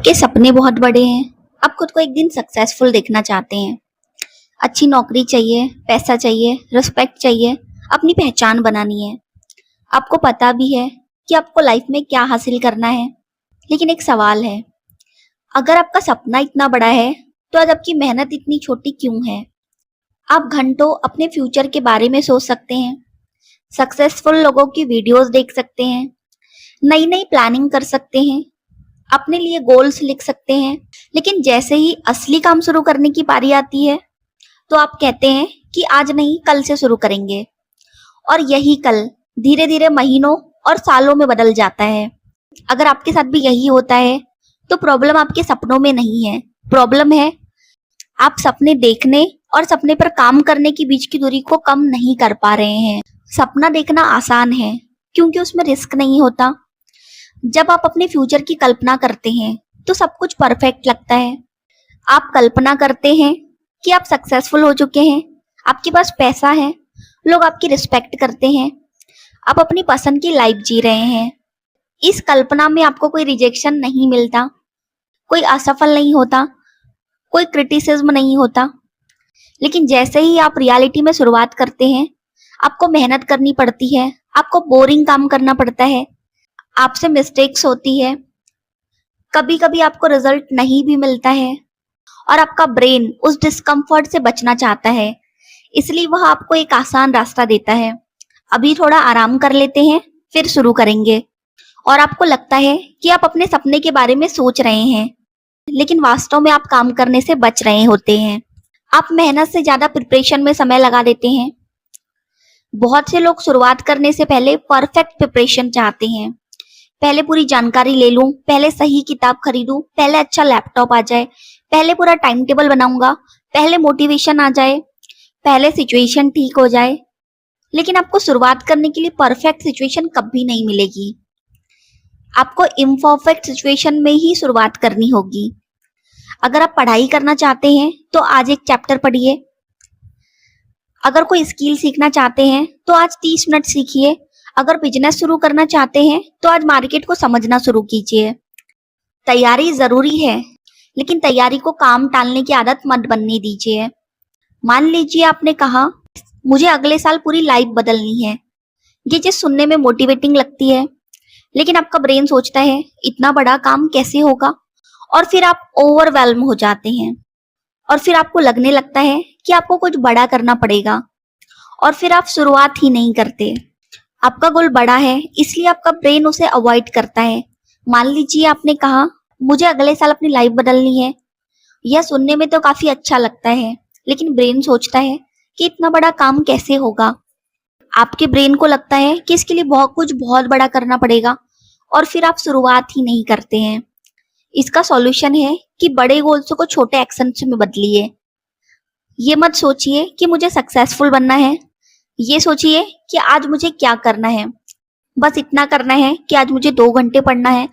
आपके सपने बहुत बड़े हैं। आप खुद को एक दिन सक्सेसफुल देखना चाहते हैं। अच्छी नौकरी चाहिए, पैसा चाहिए, रिस्पेक्ट चाहिए, अपनी पहचान बनानी है। आपको पता भी है कि आपको लाइफ में क्या हासिल करना है। लेकिन एक सवाल है, अगर आपका सपना इतना बड़ा है तो आज आपकी मेहनत इतनी छोटी क्यों है? आप घंटों अपने फ्यूचर के बारे में सोच सकते हैं, सक्सेसफुल लोगों की वीडियोस देख सकते हैं, नई नई प्लानिंग कर सकते हैं, अपने लिए गोल्स लिख सकते हैं, लेकिन जैसे ही असली काम शुरू करने की बारी आती है तो आप कहते हैं कि आज नहीं, कल से शुरू करेंगे। और यही कल धीरे धीरे महीनों और सालों में बदल जाता है। अगर आपके साथ भी यही होता है तो प्रॉब्लम आपके सपनों में नहीं है, प्रॉब्लम है आप सपने देखने और सपने पर काम करने के बीच की दूरी को कम नहीं कर पा रहे हैं। सपना देखना आसान है क्योंकि उसमें रिस्क नहीं होता। जब आप अपने फ्यूचर की कल्पना करते हैं तो सब कुछ परफेक्ट लगता है। आप कल्पना करते हैं कि आप सक्सेसफुल हो चुके हैं, आपके पास पैसा है, लोग आपकी रिस्पेक्ट करते हैं, आप अपनी पसंद की लाइफ जी रहे हैं। इस कल्पना में आपको कोई रिजेक्शन नहीं मिलता, कोई असफल नहीं होता, कोई क्रिटिसिज्म नहीं होता। लेकिन जैसे ही आप रियलिटी में शुरुआत करते हैं, आपको मेहनत करनी पड़ती है, आपको बोरिंग काम करना पड़ता है, आपसे मिस्टेक्स होती है, कभी कभी आपको रिजल्ट नहीं भी मिलता है और आपका ब्रेन उस डिस्कम्फर्ट से बचना चाहता है, इसलिए वह आपको एक आसान रास्ता देता है। अभी थोड़ा आराम कर लेते हैं, फिर शुरू करेंगे। और आपको लगता है कि आप अपने सपने के बारे में सोच रहे हैं, लेकिन वास्तव में आप काम करने से बच रहे होते हैं। आप मेहनत से ज्यादा प्रिपरेशन में समय लगा देते हैं। बहुत से लोग शुरुआत करने से पहले परफेक्ट प्रिपरेशन चाहते हैं। पहले पूरी जानकारी ले लूं, पहले सही किताब खरीदूं, पहले अच्छा लैपटॉप आ जाए, पहले पूरा टाइम टेबल बनाऊंगा, पहले मोटिवेशन आ जाए, पहले सिचुएशन ठीक हो जाए। लेकिन आपको शुरुआत करने के लिए परफेक्ट सिचुएशन कभी नहीं मिलेगी। आपको इम्परफेक्ट सिचुएशन में ही शुरुआत करनी होगी। अगर आप पढ़ाई करना चाहते हैं तो आज एक चैप्टर पढ़िए। अगर कोई स्किल सीखना चाहते हैं तो आज 30 मिनट सीखिए। अगर बिजनेस शुरू करना चाहते हैं तो आज मार्केट को समझना शुरू कीजिए। तैयारी जरूरी है, लेकिन तैयारी को काम टालने की आदत मत बनने दीजिए। मान लीजिए आपने कहा, मुझे अगले साल पूरी लाइफ बदलनी है। ये चीज सुनने में मोटिवेटिंग लगती है, लेकिन आपका ब्रेन सोचता है इतना बड़ा काम कैसे होगा, और फिर आप ओवरवेल्म हो जाते हैं। और फिर आपको लगने लगता है कि आपको कुछ बड़ा करना पड़ेगा, और फिर आप शुरुआत ही नहीं करते। आपका गोल बड़ा है, इसलिए आपका ब्रेन उसे अवॉइड करता है। मान लीजिए आपने कहा, मुझे अगले साल अपनी लाइफ बदलनी है। यह सुनने में तो काफी अच्छा लगता है, लेकिन ब्रेन सोचता है कि इतना बड़ा काम कैसे होगा। आपके ब्रेन को लगता है कि इसके लिए बहुत बड़ा करना पड़ेगा, और फिर आप शुरुआत ही नहीं करते हैं। इसका सॉल्यूशन है कि बड़े गोल्स को छोटे एक्शंस में बदलिए। ये मत सोचिए कि मुझे सक्सेसफुल बनना है, ये सोचिए कि आज मुझे क्या करना है। बस इतना करना है कि आज मुझे 2 घंटे पढ़ना है,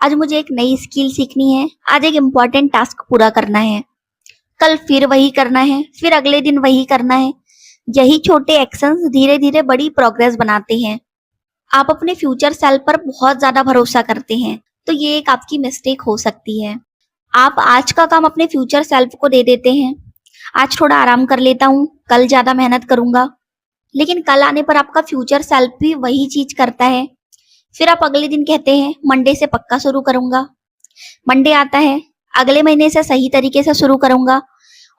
आज मुझे एक नई स्किल सीखनी है, आज एक इम्पॉर्टेंट टास्क पूरा करना है, कल फिर वही करना है, फिर अगले दिन वही करना है। यही छोटे एक्शंस धीरे धीरे बड़ी प्रोग्रेस बनाते हैं। आप अपने फ्यूचर सेल्फ पर बहुत ज्यादा भरोसा करते हैं, तो ये एक आपकी मिस्टेक हो सकती है। आप आज का काम अपने फ्यूचर सेल्फ को दे देते हैं। आज थोड़ा आराम कर लेता हूँ, कल ज्यादा मेहनत करूंगा। लेकिन कल आने पर आपका फ्यूचर सेल्फ भी वही चीज करता है। फिर आप अगले दिन कहते हैं मंडे से पक्का शुरू करूंगा। मंडे आता है, अगले महीने से सही तरीके से शुरू करूंगा,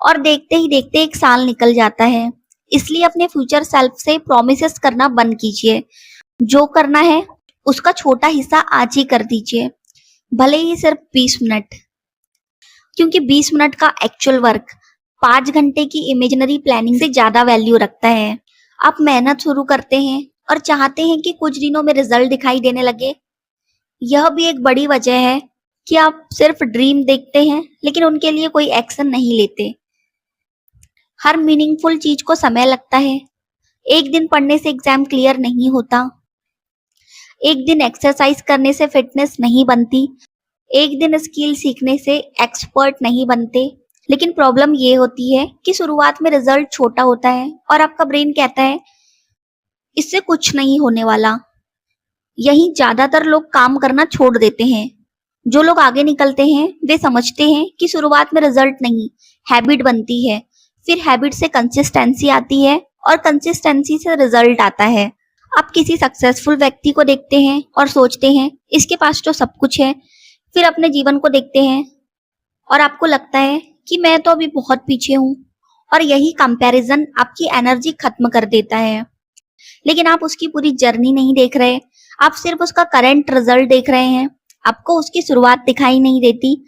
और देखते ही देखते 1 साल निकल जाता है। इसलिए अपने फ्यूचर सेल्फ से प्रॉमिसेस करना बंद कीजिए। जो करना है उसका छोटा हिस्सा आज ही कर दीजिए, भले ही सिर्फ 20 मिनट। क्योंकि 20 मिनट का एक्चुअल वर्क 5 घंटे की इमेजिनरी प्लानिंग से ज्यादा वैल्यू रखता है। आप मेहनत शुरू करते हैं और चाहते हैं कि कुछ दिनों में रिजल्ट दिखाई देने लगे। यह भी एक बड़ी वजह है कि आप सिर्फ ड्रीम देखते हैं, लेकिन उनके लिए कोई एक्शन नहीं लेते। हर मीनिंगफुल चीज को समय लगता है। एक दिन पढ़ने से एग्जाम क्लियर नहीं होता, एक दिन एक्सरसाइज करने से फिटनेस नहीं बनती, एक दिन स्किल सीखने से एक्सपर्ट नहीं बनते। लेकिन प्रॉब्लम ये होती है कि शुरुआत में रिजल्ट छोटा होता है और आपका ब्रेन कहता है इससे कुछ नहीं होने वाला। यही ज्यादातर लोग काम करना छोड़ देते हैं। जो लोग आगे निकलते हैं वे समझते हैं कि शुरुआत में रिजल्ट नहीं, हैबिट बनती है, फिर हैबिट से कंसिस्टेंसी आती है और कंसिस्टेंसी से रिजल्ट आता है। आप किसी सक्सेसफुल व्यक्ति को देखते हैं और सोचते हैं इसके पास तो सब कुछ है, फिर अपने जीवन को देखते हैं और आपको लगता है कि मैं तो अभी बहुत पीछे हूँ, और यही कंपैरिजन आपकी एनर्जी खत्म कर देता है। लेकिन आप उसकी पूरी जर्नी नहीं देख रहे, आप सिर्फ उसका करंट रिजल्ट देख रहे हैं। आपको उसकी शुरुआत दिखाई नहीं देती,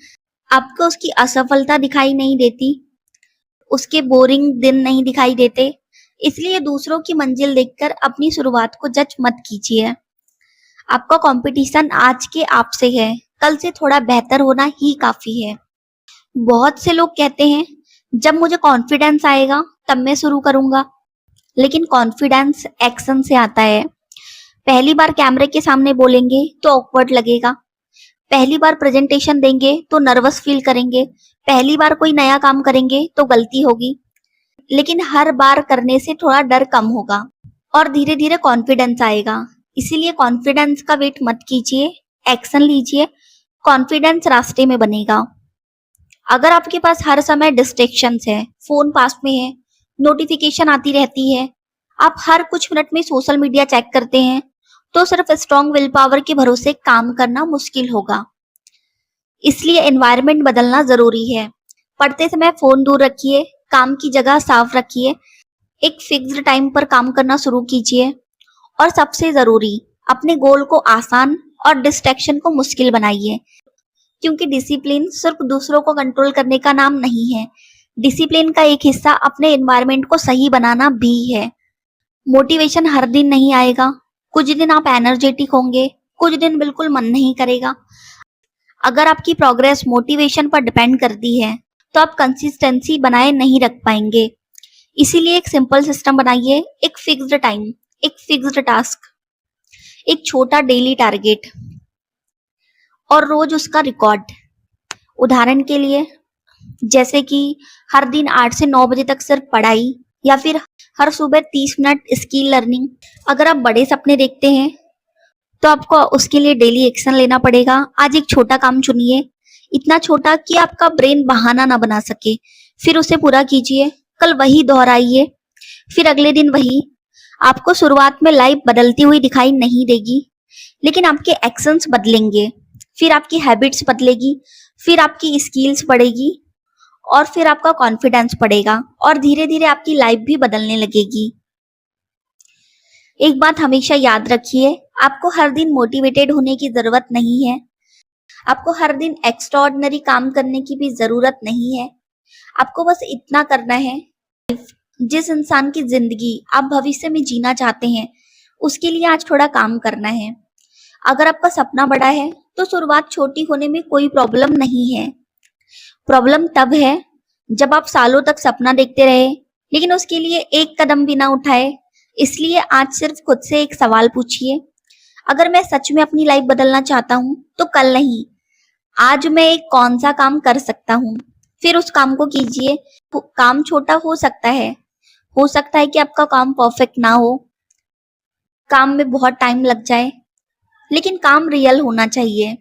आपको उसकी असफलता दिखाई नहीं देती, उसके बोरिंग दिन नहीं दिखाई देते। इसलिए दूसरों की मंजिल देखकर अपनी शुरुआत को जज मत कीजिए। आपका कंपटीशन आज के आप से है, कल से थोड़ा बेहतर होना ही काफी है। बहुत से लोग कहते हैं जब मुझे कॉन्फिडेंस आएगा तब मैं शुरू करूंगा, लेकिन कॉन्फिडेंस एक्शन से आता है। पहली बार कैमरे के सामने बोलेंगे तो ऑकवर्ड लगेगा, पहली बार प्रेजेंटेशन देंगे तो नर्वस फील करेंगे, पहली बार कोई नया काम करेंगे तो गलती होगी, लेकिन हर बार करने से थोड़ा डर कम होगा और धीरे धीरे कॉन्फिडेंस आएगा। इसीलिए कॉन्फिडेंस का वेट मत कीजिए, एक्शन लीजिए, कॉन्फिडेंस रास्ते में बनेगा। अगर आपके पास हर समय डिस्ट्रैक्शंस है, फोन पास में है, नोटिफिकेशन आती रहती है, आप हर कुछ मिनट में सोशल मीडिया चेक करते हैं, तो सिर्फ स्ट्रॉन्ग विल पावर के भरोसे काम करना मुश्किल होगा। इसलिए एनवायरनमेंट बदलना जरूरी है। पढ़ते समय फोन दूर रखिए, काम की जगह साफ रखिए, एक फिक्स्ड टाइम पर काम करना शुरू कीजिए, और सबसे जरूरी अपने गोल को आसान और डिस्ट्रैक्शन को मुश्किल बनाइए। क्योंकि डिसिप्लिन सिर्फ दूसरों को कंट्रोल करने का नाम नहीं है, डिसिप्लिन का एक हिस्सा अपने एनवायरनमेंट को सही बनाना भी है। मोटिवेशन हर दिन नहीं आएगा, कुछ दिन आप एनर्जेटिक होंगे, कुछ दिन बिल्कुल मन नहीं करेगा। अगर आपकी प्रोग्रेस मोटिवेशन पर डिपेंड करती है तो आप कंसिस्टेंसी बनाए नहीं रख पाएंगे। इसीलिए एक सिंपल सिस्टम बनाइए, एक फिक्स्ड टाइम, एक फिक्स्ड टास्क, एक छोटा डेली टारगेट और रोज उसका रिकॉर्ड। उदाहरण के लिए जैसे कि हर दिन 8 से 9 बजे तक सिर्फ पढ़ाई, या फिर हर सुबह 30 मिनट स्किल लर्निंग। अगर आप बड़े सपने देखते हैं तो आपको उसके लिए डेली एक्शन लेना पड़ेगा। आज एक छोटा काम चुनिए, इतना छोटा कि आपका ब्रेन बहाना ना बना सके, फिर उसे पूरा कीजिए, कल वही दोहराइए, फिर अगले दिन वही। आपको शुरुआत में लाइफ बदलती हुई दिखाई नहीं देगी, लेकिन आपके एक्शंस बदलेंगे, फिर आपकी हैबिट्स बदलेगी, फिर आपकी स्किल्स बढ़ेगी, और फिर आपका कॉन्फिडेंस बढ़ेगा, और धीरे धीरे आपकी लाइफ भी बदलने लगेगी। एक बात हमेशा याद रखिए, आपको हर दिन मोटिवेटेड होने की जरूरत नहीं है, आपको हर दिन एक्स्ट्राऑर्डिनरी काम करने की भी जरूरत नहीं है। आपको बस इतना करना है, जिस इंसान की जिंदगी आप भविष्य में जीना चाहते हैं उसके लिए आज थोड़ा काम करना है। अगर आपका सपना बड़ा है तो शुरुआत छोटी होने में कोई प्रॉब्लम नहीं है। प्रॉब्लम तब है जब आप सालों तक सपना देखते रहे लेकिन उसके लिए एक कदम भी ना उठाए। इसलिए आज सिर्फ खुद से एक सवाल पूछिए, अगर मैं सच में अपनी लाइफ बदलना चाहता हूँ तो कल नहीं, आज मैं एक कौन सा काम कर सकता हूँ, फिर उस काम को कीजिए। काम छोटा हो सकता है कि आपका काम परफेक्ट ना हो, काम में बहुत टाइम लग जाए, लेकिन काम रियल होना चाहिए।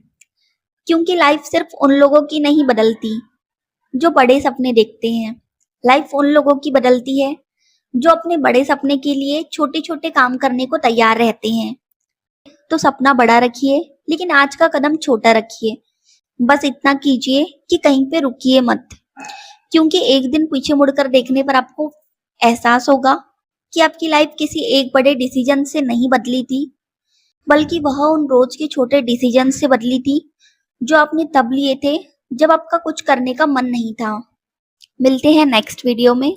क्योंकि लाइफ सिर्फ उन लोगों की नहीं बदलती जो बड़े सपने देखते हैं, लाइफ उन लोगों की बदलती है जो अपने बड़े सपने के लिए छोटे छोटे काम करने को तैयार रहते हैं। तो सपना बड़ा रखिए, लेकिन आज का कदम छोटा रखिए। बस इतना कीजिए कि कहीं पे रुकिए मत, क्योंकि एक दिन पीछे मुड़कर देखने पर आपको एहसास होगा कि आपकी लाइफ किसी एक बड़े डिसीजन से नहीं बदली थी, बल्कि वह उन रोज के छोटे डिसीजन से बदली थी जो आपने तब लिए थे जब आपका कुछ करने का मन नहीं था। मिलते हैं नेक्स्ट वीडियो में।